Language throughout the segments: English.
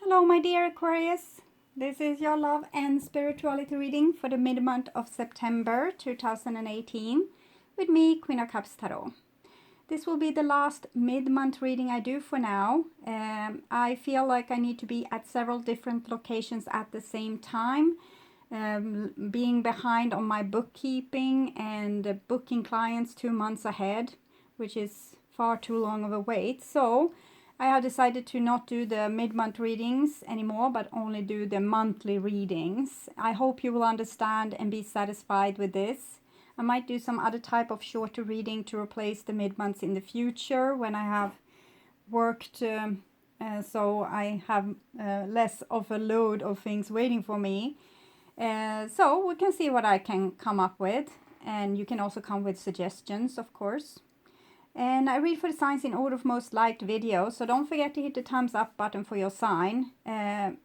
Hello my dear Aquarius, this is your love and spirituality reading for the mid-month of September 2018 with me, Queen of Cups Tarot. This will be the last mid-month reading I do for now. I feel like I need to be at several different locations at the same time, being behind on my bookkeeping and booking clients 2 months ahead, which is far too long of a wait. So I have decided to not do the mid-month readings anymore, but only do the monthly readings. I hope you will understand and be satisfied with this. I might do some other type of shorter reading to replace the mid-months in the future when I have worked, so I have less of a load of things waiting for me. So we can see what I can come up with, and you can also come with suggestions, of course. And I read for the signs in order of most liked videos, so don't forget to hit the thumbs up button for your sign. You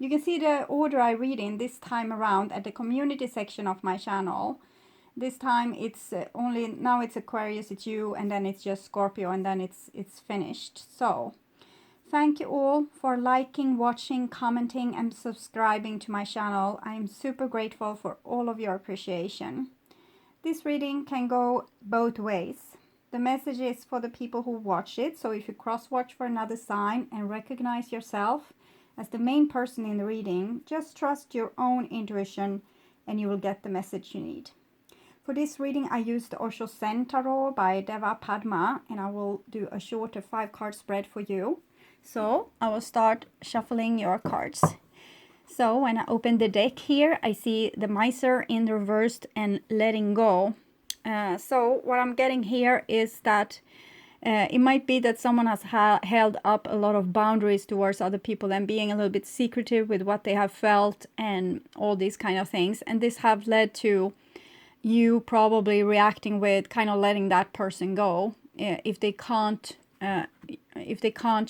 can see the order I read in this time around at the community section of my channel. This time it's now it's Aquarius, it's you, and then it's just Scorpio, and then it's finished. So thank you all for liking, watching, commenting, and subscribing to my channel. I'm super grateful for all of your appreciation. This reading can go both ways. The message is for the people who watch it, so if you cross-watch for another sign and recognize yourself as the main person in the reading, just trust your own intuition and you will get the message you need. For this reading, I used the Osho Zen Tarot by Deva Padma, and I will do a shorter 5-card spread for you. So I will start shuffling your cards. So when I open the deck here, I see the Miser in reversed and letting go. So what I'm getting here is that it might be that someone has held up a lot of boundaries towards other people and being a little bit secretive with what they have felt and all these kind of things. And this have led to you probably reacting with kind of letting that person go if they can't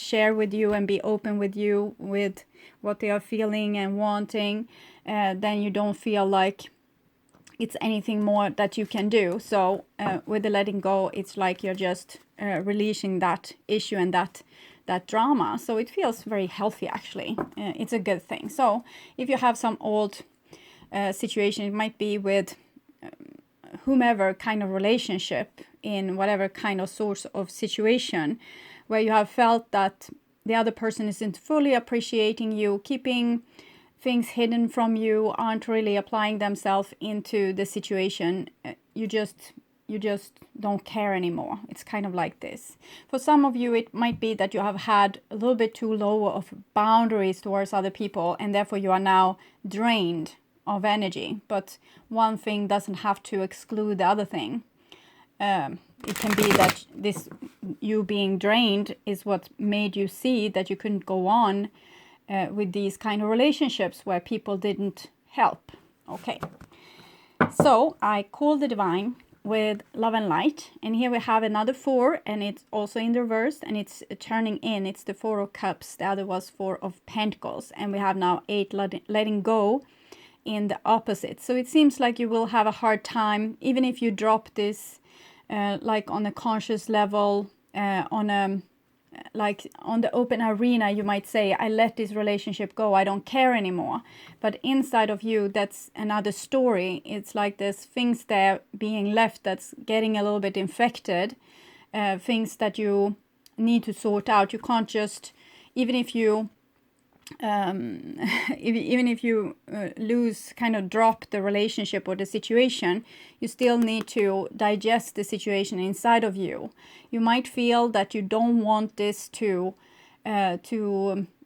share with you and be open with you with what they are feeling and wanting, then you don't feel like it's anything more that you can do. So with the letting go, it's like you're just releasing that issue and that drama. So it feels very healthy, actually. It's a good thing. So if you have some old situation, it might be with whomever kind of relationship in whatever kind of source of situation where you have felt that the other person isn't fully appreciating you, keeping things hidden from you, aren't really applying themselves into the situation. You just don't care anymore. It's kind of like this. For some of you, it might be that you have had a little bit too low of boundaries towards other people, and therefore you are now drained of energy. But one thing doesn't have to exclude the other thing. It can be that you being drained is what made you see that you couldn't go on with these kind of relationships where people didn't help. Okay, so I call the divine with love and light, and here we have another 4, and it's also in the reverse, and it's turning in. It's the 4 of Cups, the other was 4 of Pentacles, and we have now 8 letting go in the opposite. So it seems like you will have a hard time, even if you drop this like on a conscious level, like on the open arena, you might say, I let this relationship go, I don't care anymore. But inside of you, that's another story. It's like there's things there being left that's getting a little bit infected, things that you need to sort out. You can't just, even if you drop the relationship or the situation, you still need to digest the situation inside of you. You might feel that you don't want this to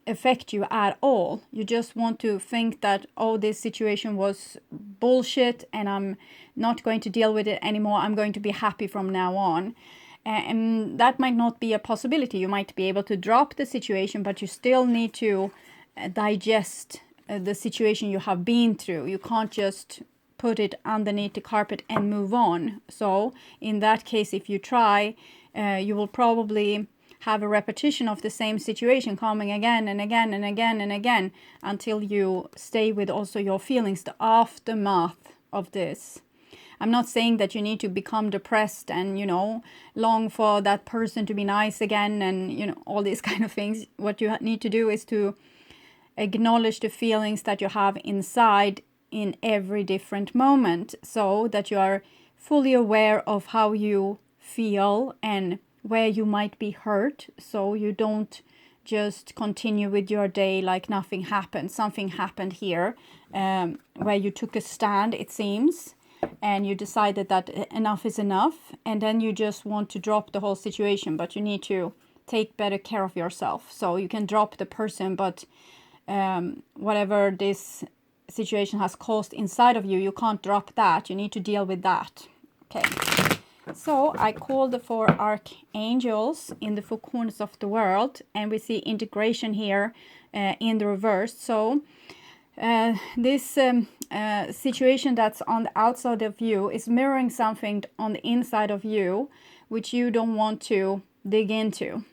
affect you at all. You just want to think that, oh, this situation was bullshit and I'm not going to deal with it anymore. I'm going to be happy from now on. And that might not be a possibility. You might be able to drop the situation, but you still need to digest the situation you have been through. You can't just put it underneath the carpet and move on. So in that case, if you try, you will probably have a repetition of the same situation coming again and again and again and again until you stay with also your feelings, the aftermath of this. I'm not saying that you need to become depressed and, you know, long for that person to be nice again and, you know, all these kind of things. What you need to do is to acknowledge the feelings that you have inside in every different moment, so that you are fully aware of how you feel and where you might be hurt, so you don't just continue with your day like nothing happened. Something happened here, where you took a stand, it seems, and you decided that enough is enough, and then you just want to drop the whole situation. But you need to take better care of yourself. So you can drop the person, but whatever this situation has caused inside of you, you can't drop that. You need to deal with that. Okay. So I called the 4 archangels in the 4 corners of the world, and we see integration here in the reverse. So this situation that's on the outside of you is mirroring something on the inside of you, which you don't want to dig into.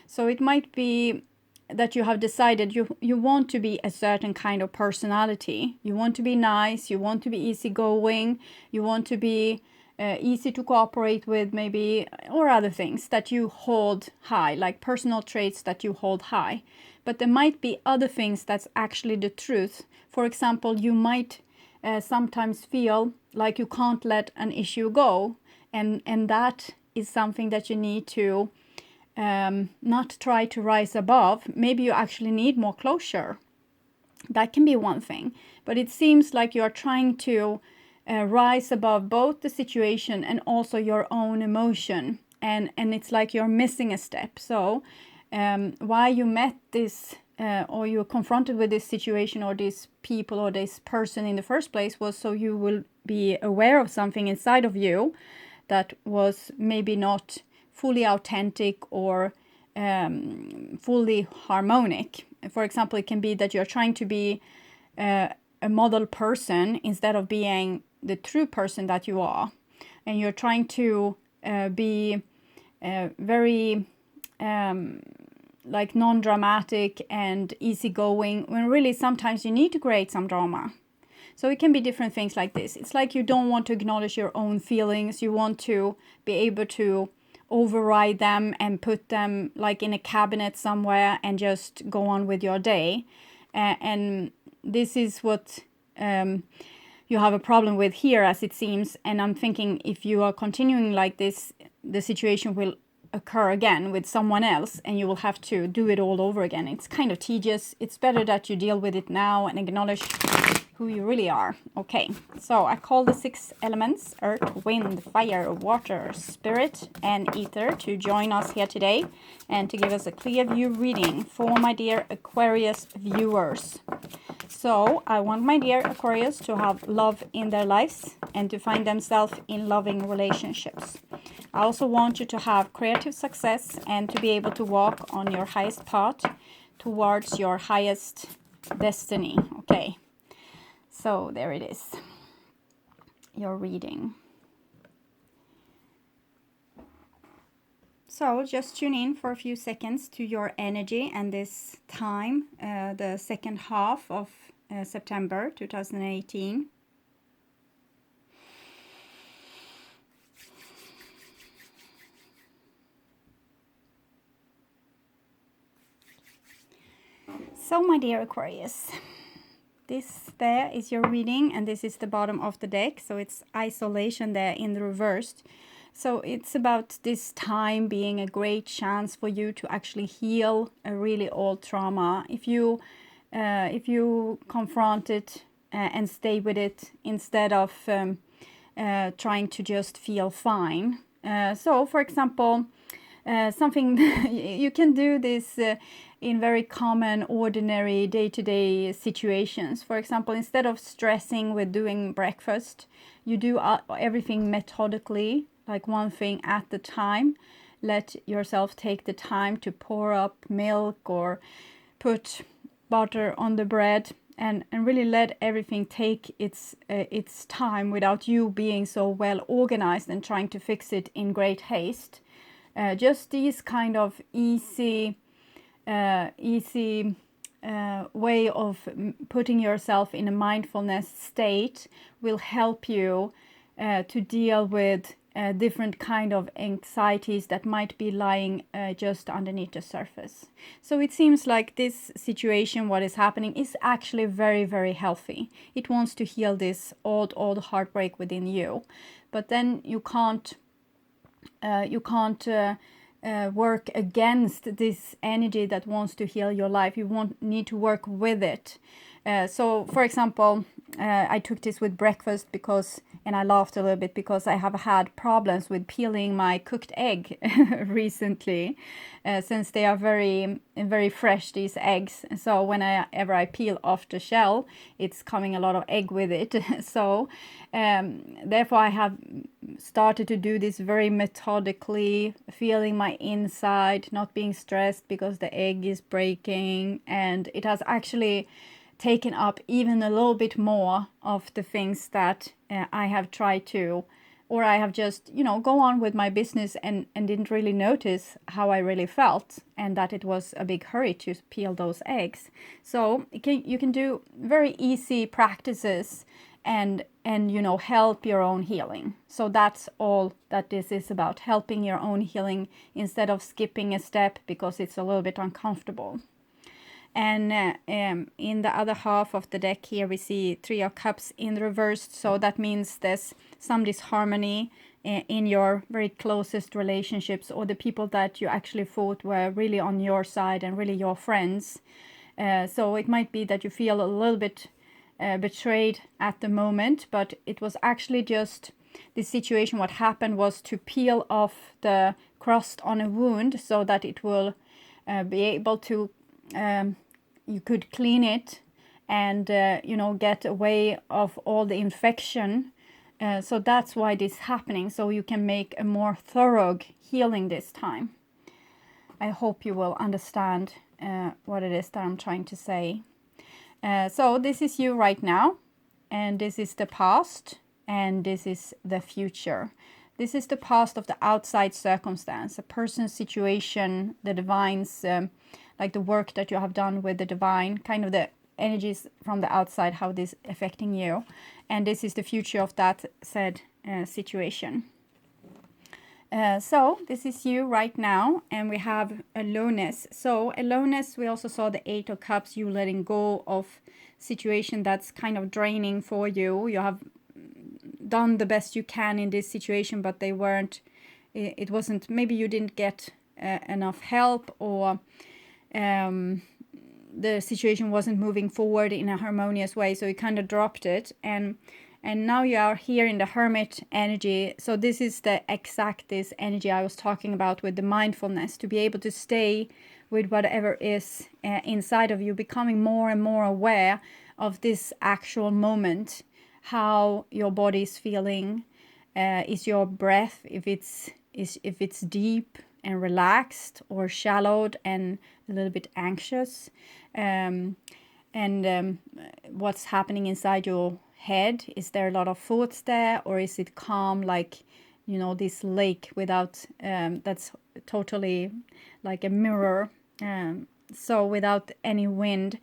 So it might be that you have decided you want to be a certain kind of personality. You want to be nice, you want to be easygoing, you want to be easy to cooperate with, maybe, or other things that you hold high, like personal traits that you hold high. But there might be other things that's actually the truth. For example, you might sometimes feel like you can't let an issue go, and that is something that you need to not try to rise above. Maybe you actually need more closure. That can be one thing. But it seems like you're trying to rise above both the situation and also your own emotion, and it's like you're missing a step. So why you met this or you're confronted with this situation or these people or this person in the first place was so you will be aware of something inside of you that was maybe not fully authentic or fully harmonic. For example, it can be that you're trying to be a model person instead of being the true person that you are, and you're trying to be very like non-dramatic and easygoing, when really sometimes you need to create some drama. So it can be different things like this. It's like you don't want to acknowledge your own feelings. You want to be able to override them and put them like in a cabinet somewhere and just go on with your day. And this is what you have a problem with here, as it seems. And I'm thinking, if you are continuing like this, the situation will occur again with someone else and you will have to do it all over again. It's kind of tedious. It's better that you deal with it now and acknowledge who you really are. Okay, so I call the 6 elements, earth, wind, fire, water, spirit, and ether, to join us here today and to give us a clear view reading for my dear Aquarius viewers. So I want my dear Aquarius to have love in their lives and to find themselves in loving relationships. I also want you to have creative success and to be able to walk on your highest path towards your highest destiny. Okay. So there it is, your reading. So just tune in for a few seconds to your energy and this time, the second half of September 2018. So my dear Aquarius, this there is your reading, and this is the bottom of the deck. So it's isolation there in the reversed. So it's about this time being a great chance for you to actually heal a really old trauma. If you confront it and stay with it instead of trying to just feel fine. So for example, something you can do this in very common, ordinary, day-to-day situations. For example, instead of stressing with doing breakfast, you do everything methodically, like one thing at a time. Let yourself take the time to pour up milk or put butter on the bread, and really let everything take its time without you being so well organized and trying to fix it in great haste. Just these kind of easy way of putting yourself in a mindfulness state will help you to deal with different kind of anxieties that might be lying just underneath the surface. So it seems like this situation, what is happening, is actually very, very healthy. It wants to heal this old heartbreak within you, but then you can't work against this energy that wants to heal your life. You need to work with it. So for example, I took this with breakfast because, and I laughed a little bit because I have had problems with peeling my cooked egg recently, since they are very, very fresh, these eggs. So whenever I peel off the shell, it's coming a lot of egg with it. So therefore I have started to do this very methodically, feeling my inside, not being stressed because the egg is breaking, and it has actually taken up even a little bit more of the things that I have tried to, or I have just, go on with my business and didn't really notice how I really felt, and that it was a big hurry to peel those eggs. So you can do very easy practices and help your own healing. So that's all that this is about, helping your own healing instead of skipping a step because it's a little bit uncomfortable. And in the other half of the deck here, we see Three of Cups in reversed. So that means there's some disharmony in your very closest relationships, or the people that you actually thought were really on your side and really your friends. So it might be that you feel a little bit betrayed at the moment, but it was actually just this situation. What happened was to peel off the crust on a wound so that it will be able to you could clean it and get away of all the infection. So that's why this is happening, so you can make a more thorough healing this time. I hope you will understand what it is that I'm trying to say. So this is you right now, and this is the past, and this is the future. This is the past of the outside circumstance, a person's situation, the divine's, like the work that you have done with the divine, kind of the energies from the outside, how this is affecting you. And this is the future of that said situation. So this is you right now, and we have aloneness. So aloneness, we also saw the Eight of Cups, you letting go of situation that's kind of draining for you. You have done the best you can in this situation, but it wasn't, maybe you didn't get enough help, or the situation wasn't moving forward in a harmonious way, so you kind of dropped it, and now you are here in the Hermit energy. So this is the exact this energy I was talking about with the mindfulness, to be able to stay with whatever is inside of you, becoming more and more aware of this actual moment, how your body is feeling, is your breath, if it's deep and relaxed, or shallowed and a little bit anxious, and what's happening inside your head. Is there a lot of thoughts there, or is it calm, like this lake without that's totally like a mirror, so without any wind.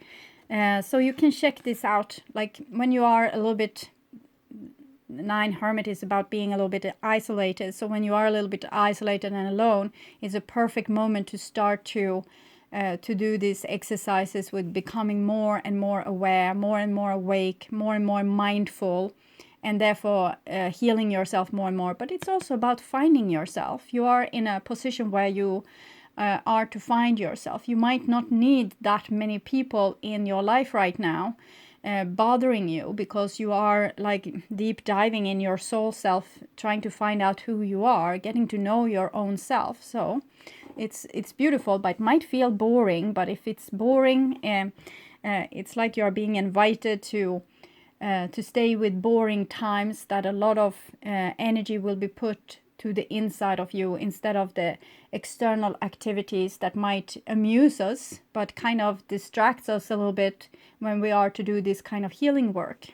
So you can check this out, like when you are a little bit, 9 Hermit is about being a little bit isolated. So when you are a little bit isolated and alone, it's a perfect moment to start to do these exercises with becoming more and more aware, more and more awake, more and more mindful, and therefore healing yourself more and more. But it's also about finding yourself. You are in a position where you are to find yourself. You might not need that many people in your life right now bothering you, because you are like deep diving in your soul self, trying to find out who you are, getting to know your own self. So it's beautiful, but it might feel boring. But if it's boring, it's like you're being invited to stay with boring times, that a lot of energy will be put to the inside of you instead of the external activities that might amuse us but kind of distracts us a little bit when we are to do this kind of healing work.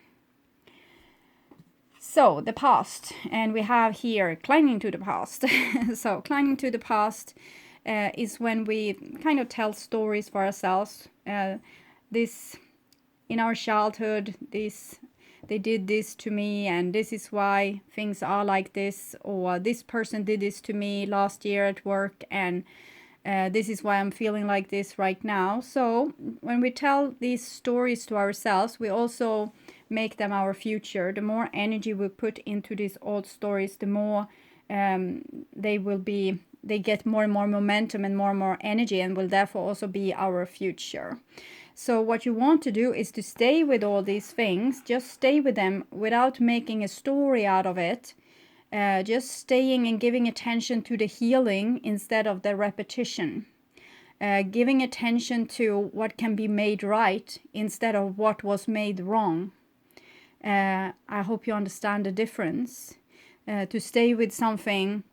So the past, and we have here clinging to the past. So clinging to the past is when we kind of tell stories for ourselves. This in our childhood, this they did this to me and this is why things are like this, or this person did this to me last year at work and this is why I'm feeling like this right now. So when we tell these stories to ourselves, we also make them our future. The more energy we put into these old stories, the more they get more and more momentum and more energy, and will therefore also be our future. So what you want to do is to stay with all these things, just stay with them without making a story out of it. Just staying and giving attention to the healing instead of the repetition. Giving attention to what can be made right instead of what was made wrong. I hope you understand the difference. To stay with something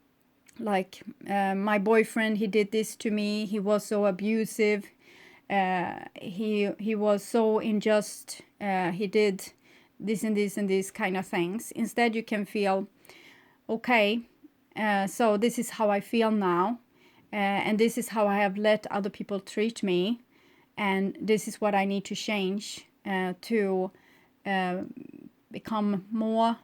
like my boyfriend, he did this to me, he was so abusive, he was so unjust, he did this and this and these kind of things. Instead you can feel, okay, so this is how I feel now, and this is how I have let other people treat me, and this is what I need to change to become more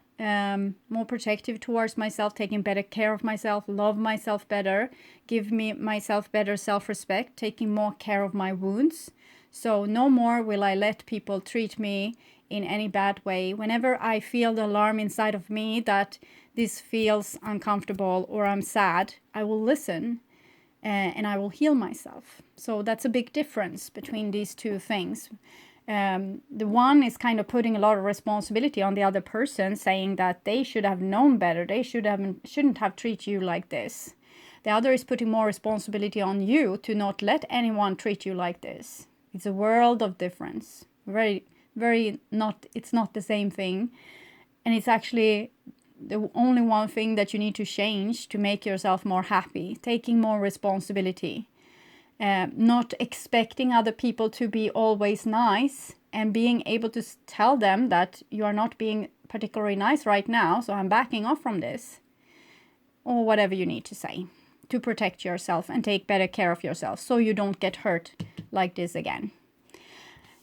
protective towards myself, taking better care of myself, love myself better, give myself better self-respect, taking more care of my wounds. So no more will I let people treat me in any bad way. Whenever I feel the alarm inside of me that this feels uncomfortable or I'm sad, I will listen and I will heal myself. So that's a big difference between these two things. The one is kind of putting a lot of responsibility on the other person, saying that they should have known better, they shouldn't have treated you like this. The other is putting more responsibility on you to not let anyone treat you like this. It's a world of difference. It's not the same thing. And it's actually the only one thing that you need to change to make yourself more happy, taking more responsibility. Not expecting other people to be always nice, and being able to tell them that you are not being particularly nice right now, so I'm backing off from this, or whatever you need to say to protect yourself and take better care of yourself so you don't get hurt like this again.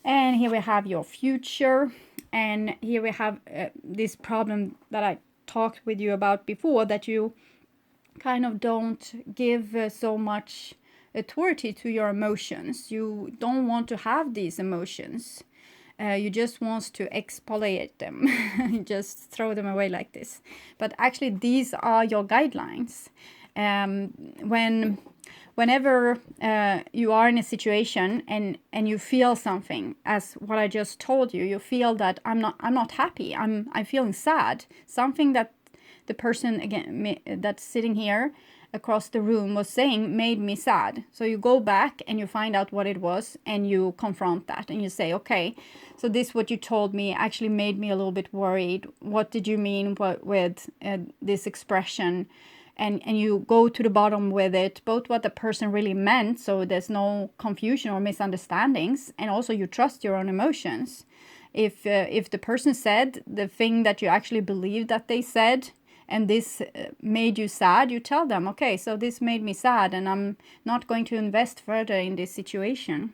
And here we have your future, and here we have this problem that I talked with you about before, that you kind of don't give so much authority to your emotions. You don't want to have these emotions. You just want to exfoliate them. Just throw them away like this. But actually these are your guidelines. Whenever you are in a situation and you feel something, as what I just told you, you feel that I'm not happy, I'm feeling sad, something that the person again that's sitting here across the room was saying made me sad. So you go back and you find out what it was and you confront that and you say, okay, so this what you told me actually made me a little bit worried. What did you mean with this expression? And you go to the bottom with it, both what the person really meant, so there's no confusion or misunderstandings, and also you trust your own emotions. If the person said the thing that you actually believe that they said, and this made you sad, you tell them, okay, so this made me sad and I'm not going to invest further in this situation.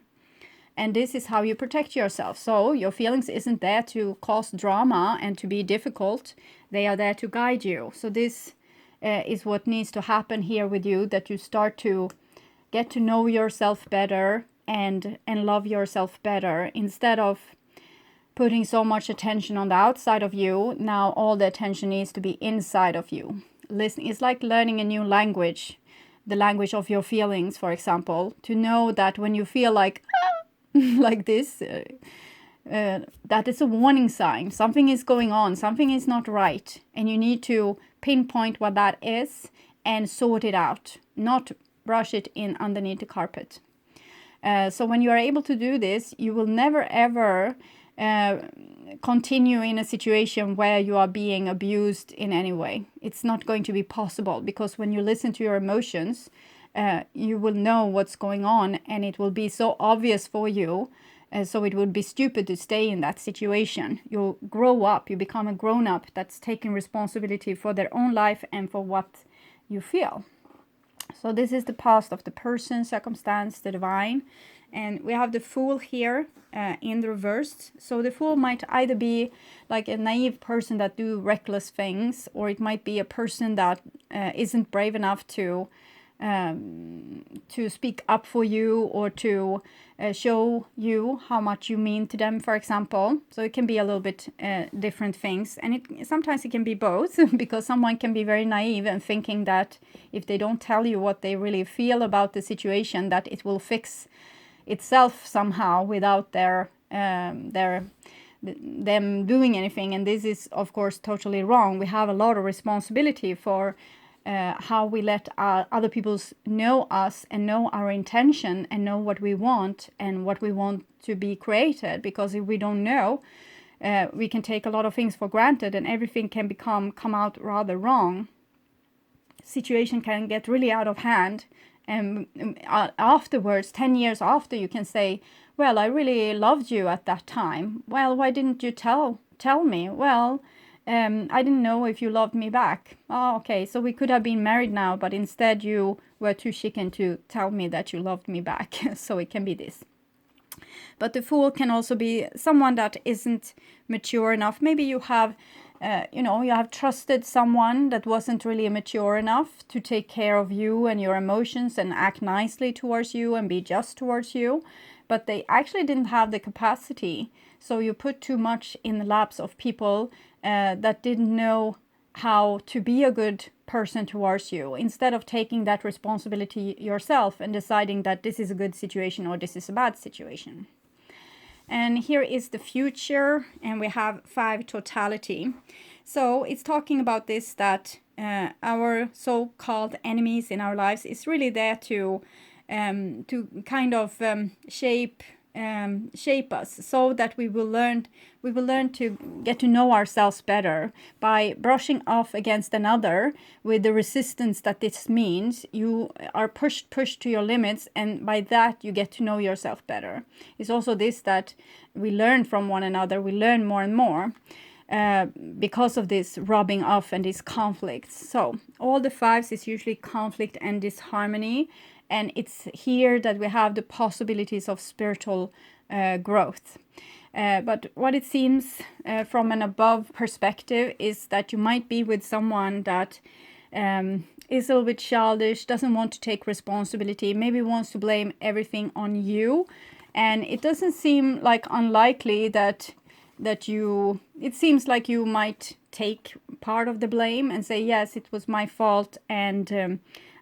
And this is how you protect yourself. So your feelings isn't there to cause drama and to be difficult. They are there to guide you. So this is what needs to happen here with you, that you start to get to know yourself better and love yourself better, instead of putting so much attention on the outside of you. Now all the attention needs to be inside of you. Listen, it's like learning a new language, the language of your feelings, for example, to know that when you feel like like this, that is a warning sign. Something is going on, something is not right, and you need to pinpoint what that is and sort it out, not brush it in underneath the carpet. So when you are able to do this, you will never ever continue in a situation where you are being abused in any way. It's not going to be possible, because when you listen to your emotions, you will know what's going on, and it will be so obvious for you. So it would be stupid to stay in that situation. You'll grow up, you become a grown-up that's taking responsibility for their own life and for what you feel. So this is the past of the person, circumstance, the divine. And we have the Fool here in the reverse. So the Fool might either be like a naive person that do reckless things, or it might be a person that isn't brave enough to speak up for you, or to show you how much you mean to them, for example. So it can be a little bit different things, and sometimes it can be both because someone can be very naive and thinking that if they don't tell you what they really feel about the situation, that it will fix itself somehow without them doing anything. And this is of course totally wrong. We have a lot of responsibility for how we let other people know us and know our intention and know what we want and what we want to be created. Because if we don't know, we can take a lot of things for granted, and everything can come out rather wrong. Situation can get really out of hand, and afterwards, 10 years after, you can say, well, I really loved you at that time. Well, why didn't you tell me? Well, I didn't know if you loved me back. Oh, okay, so we could have been married now, but instead you were too chicken to tell me that you loved me back. So it can be this. But the Fool can also be someone that isn't mature enough. Maybe you have, you have trusted someone that wasn't really mature enough to take care of you and your emotions and act nicely towards you and be just towards you. But they actually didn't have the capacity. So you put too much in the laps of people that didn't know how to be a good person towards you, instead of taking that responsibility yourself and deciding that this is a good situation or this is a bad situation. And here is the Future, and we have 5 totality. So it's talking about this, that our so-called enemies in our lives is really there to kind of shape us, so that we will learn to get to know ourselves better by brushing off against another with the resistance that this means. You are pushed to your limits, and by that you get to know yourself better. It's also this, that we learn from one another, we learn more and more because of this rubbing off and these conflicts. So all the 5s is usually conflict and disharmony. And it's here that we have the possibilities of spiritual growth. But what it seems from an above perspective is that you might be with someone that is a little bit childish, doesn't want to take responsibility, maybe wants to blame everything on you. And it doesn't seem like unlikely that it seems like you might take part of the blame and say, yes, it was my fault, and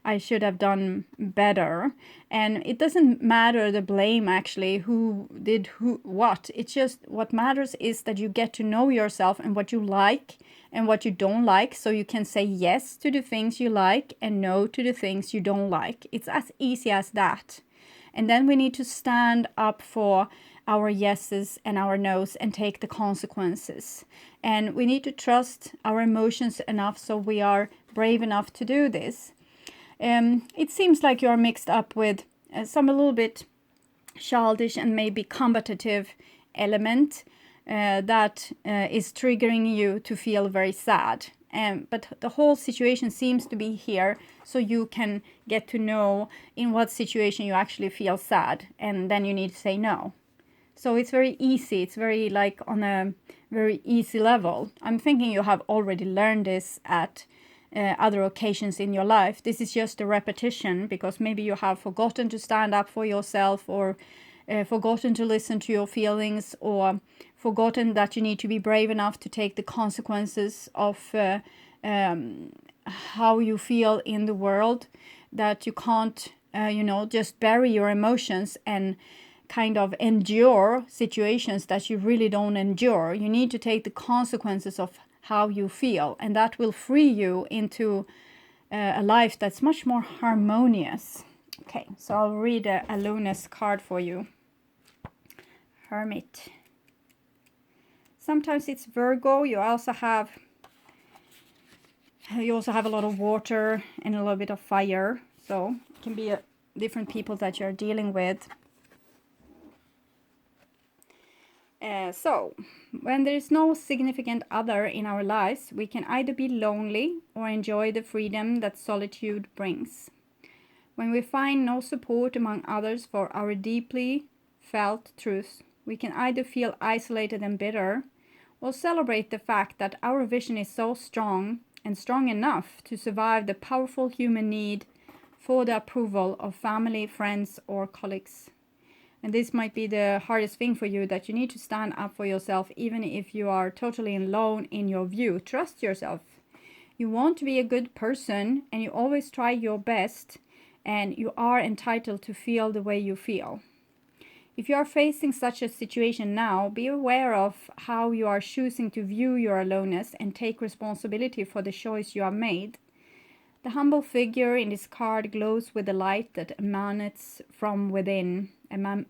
I should have done better. And it doesn't matter the blame, actually, who did what. It's just what matters is that you get to know yourself and what you like and what you don't like, so you can say yes to the things you like and no to the things you don't like. It's as easy as that. And then we need to stand up for our yeses and our nos and take the consequences. And we need to trust our emotions enough so we are brave enough to do this. It seems like you're mixed up with some a little bit childish and maybe combative element that is triggering you to feel very sad. But the whole situation seems to be here so you can get to know in what situation you actually feel sad, and then you need to say no. So it's very easy. It's very like on a very easy level. I'm thinking you have already learned this at other occasions in your life. This is just a repetition because maybe you have forgotten to stand up for yourself, or forgotten to listen to your feelings, or forgotten that you need to be brave enough to take the consequences of how you feel in the world, that you can't just bury your emotions and kind of endure situations that you really don't endure. You need to take the consequences of how you feel, and that will free you into a life that's much more harmonious. Okay, so I'll read a luminous card for you. Hermit. Sometimes it's Virgo. You also have a lot of water and a little bit of fire, so it can be different people that you're dealing with. So, when there is no significant other in our lives, we can either be lonely or enjoy the freedom that solitude brings. When we find no support among others for our deeply felt truths, we can either feel isolated and bitter, or celebrate the fact that our vision is so strong and strong enough to survive the powerful human need for the approval of family, friends, or colleagues. And this might be the hardest thing for you, that you need to stand up for yourself even if you are totally alone in your view. Trust yourself. You want to be a good person and you always try your best, and you are entitled to feel the way you feel. If you are facing such a situation now, be aware of how you are choosing to view your aloneness and take responsibility for the choice you have made. The humble figure in this card glows with the light that emanates from within. One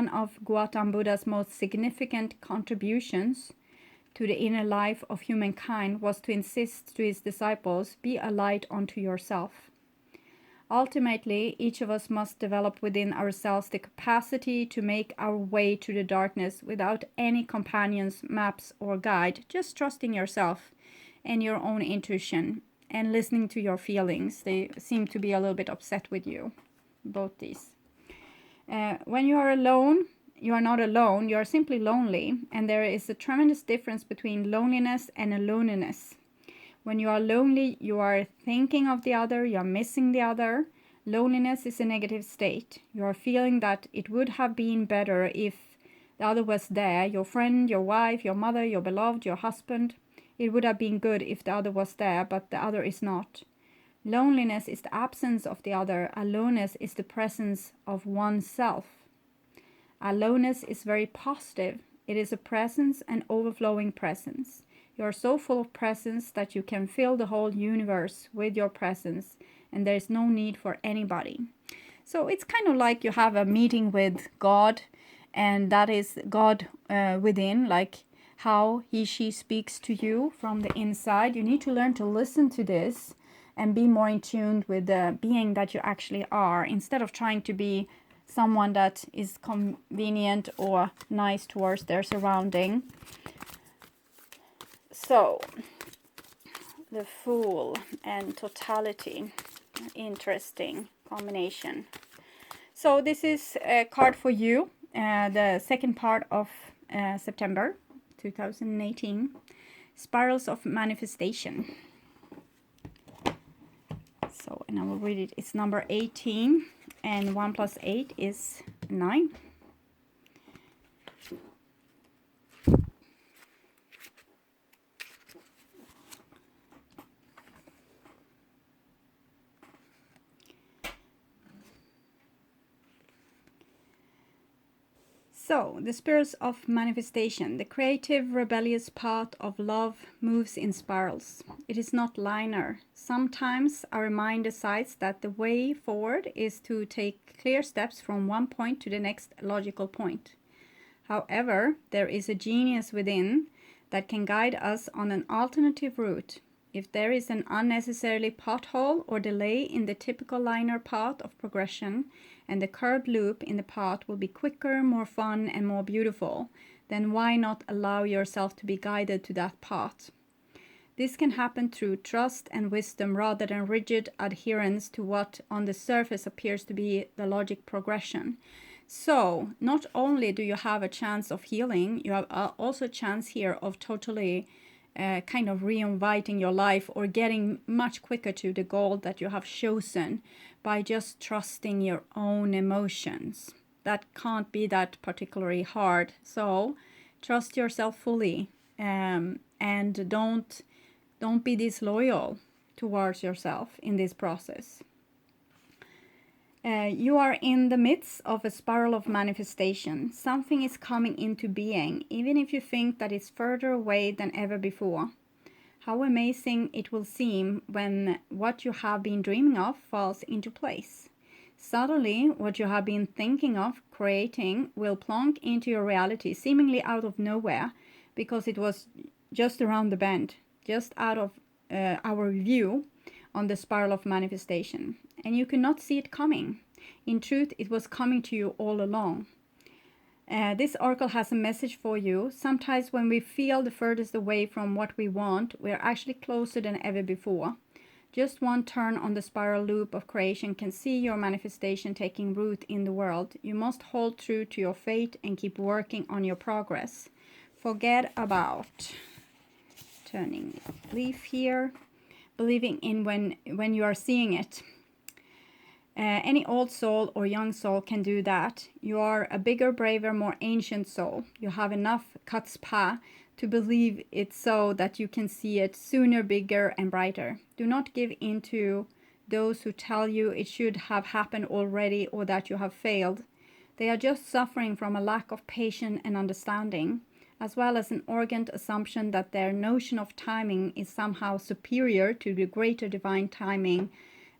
of Gautam Buddha's most significant contributions to the inner life of humankind was to insist to his disciples, be a light unto yourself. Ultimately, each of us must develop within ourselves the capacity to make our way to the darkness without any companions, maps, or guide, just trusting yourself and your own intuition and listening to your feelings. They seem to be a little bit upset with you, both these. When you are alone, you are not alone, you are simply lonely, and there is a tremendous difference between loneliness and aloneness. When you are lonely, you are thinking of the other, you are missing the other. Loneliness is a negative state. You are feeling that it would have been better if the other was there, your friend, your wife, your mother, your beloved, your husband. It would have been good if the other was there, but the other is not. Loneliness is the absence of the other. Aloneness is the presence of oneself. Aloneness is very positive. It is a presence, an overflowing presence. You are so full of presence that you can fill the whole universe with your presence, and there is no need for anybody. So it's kind of like you have a meeting with God, and that is God within, like how he, she speaks to you from the inside. You need to learn to listen to this and be more in tune with the being that you actually are, instead of trying to be someone that is convenient or nice towards their surrounding. So, the Fool and Totality, interesting combination. So this is a card for you, the second part of September 2018, Spirals of Manifestation. So, and I will read it. It's number 18, and 1 plus 8 is 9. So, the spirals of manifestation. The creative, rebellious path of love moves in spirals. It is not linear. Sometimes our mind decides that the way forward is to take clear steps from one point to the next logical point. However, there is a genius within that can guide us on an alternative route. If there is an unnecessarily pothole or delay in the typical linear path of progression, and the curved loop in the path will be quicker, more fun, and more beautiful, then why not allow yourself to be guided to that path? This can happen through trust and wisdom rather than rigid adherence to what on the surface appears to be the logic progression. So, not only do you have a chance of healing, you have also a chance here of totally kind of reinviting your life or getting much quicker to the goal that you have chosen by just trusting your own emotions. That can't be that particularly hard. So trust yourself fully, and don't be disloyal towards yourself in this process. You are in the midst of a spiral of manifestation. Something is coming into being, even if you think that it's further away than ever before. How amazing it will seem when what you have been dreaming of falls into place. Suddenly, what you have been thinking of creating will plonk into your reality, seemingly out of nowhere, because it was just around the bend, just out of our view on the spiral of manifestation. And you could not see it coming. In truth, it was coming to you all along. This oracle has a message for you. Sometimes when we feel the furthest away from what we want, we are actually closer than ever before. Just one turn on the spiral loop of creation can see your manifestation taking root in the world. You must hold true to your fate and keep working on your progress. Forget about turning leaf here. Believing in when you are seeing it. Any old soul or young soul can do that. You are a bigger, braver, more ancient soul. You have enough chutzpah to believe it so that you can see it sooner, bigger and brighter. Do not give in to those who tell you it should have happened already or that you have failed. They are just suffering from a lack of patience and understanding, as well as an arrogant assumption that their notion of timing is somehow superior to the greater divine timing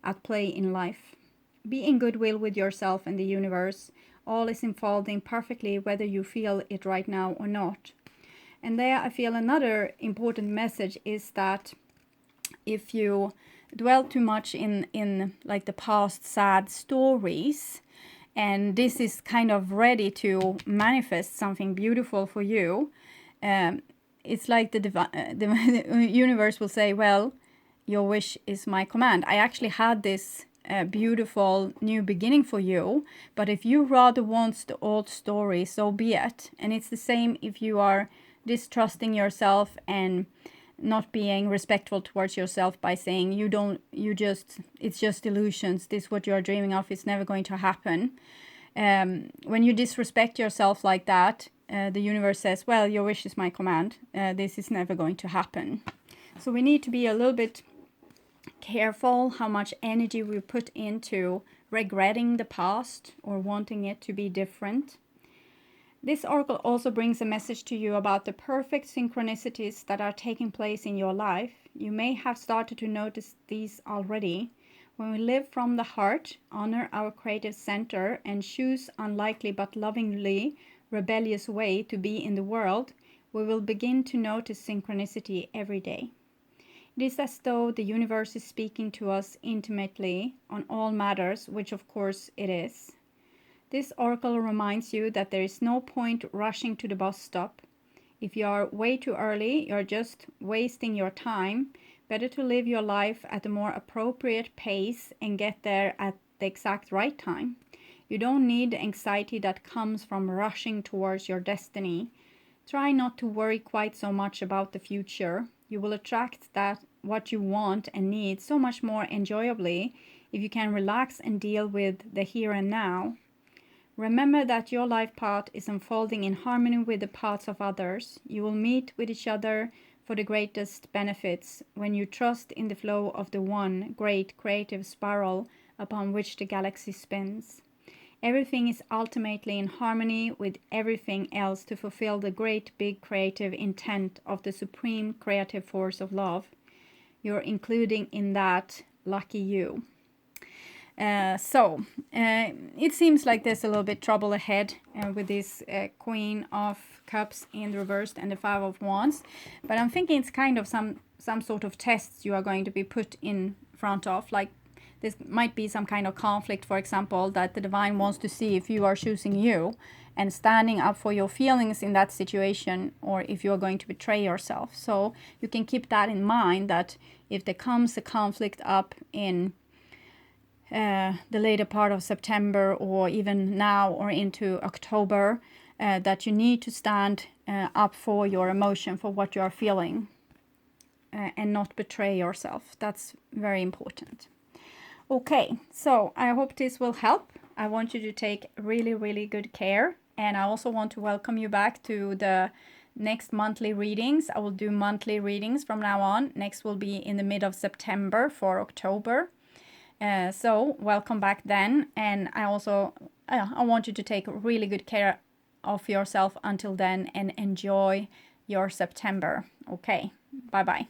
at play in life. Be in goodwill with yourself and the universe. All is unfolding perfectly whether you feel it right now or not. And there I feel another important message is that if you dwell too much in like the past sad stories, and this is kind of ready to manifest something beautiful for you, it's like the universe will say, well, your wish is my command. I actually had this beautiful new beginning for you, but if you rather want the old story, so be it. And it's the same if you are distrusting yourself and not being respectful towards yourself by saying it's just illusions, this what you are dreaming of is never going to happen. When you disrespect yourself like that, the universe says, well, your wish is my command, this is never going to happen. So we need to be a little bit careful how much energy we put into regretting the past or wanting it to be different. This oracle also brings a message to you about the perfect synchronicities that are taking place in your life. You may have started to notice these already. When we live from the heart, honor our creative center, and choose unlikely but lovingly rebellious way to be in the world, we will begin to notice synchronicity every day. It is as though the universe is speaking to us intimately on all matters, which of course it is. This oracle reminds you that there is no point rushing to the bus stop. If you are way too early, you are just wasting your time. Better to live your life at a more appropriate pace and get there at the exact right time. You don't need the anxiety that comes from rushing towards your destiny. Try not to worry quite so much about the future. You will attract that what you want and need so much more enjoyably if you can relax and deal with the here and now. Remember that your life path is unfolding in harmony with the paths of others. You will meet with each other for the greatest benefits when you trust in the flow of the one great creative spiral upon which the galaxy spins. Everything is ultimately in harmony with everything else to fulfill the great big creative intent of the supreme creative force of love. You're including in that, lucky you. It seems like there's a little bit trouble ahead with this Queen of Cups in reversed and the Five of Wands. But I'm thinking it's kind of some sort of tests you are going to be put in front of. Like this might be some kind of conflict, for example, that the divine wants to see if you are choosing you and standing up for your feelings in that situation, or if you're going to betray yourself. So you can keep that in mind, that if there comes a conflict up in the later part of September, or even now or into October, that you need to stand up for your emotion, for what you are feeling, and not betray yourself. That's very important. Okay, so I hope this will help. I want you to take really, really good care. And I also want to welcome you back to the next monthly readings. I will do monthly readings from now on. Next will be in the mid of September for October. So welcome back then. And I also I want you to take really good care of yourself until then and enjoy your September. Okay, bye-bye.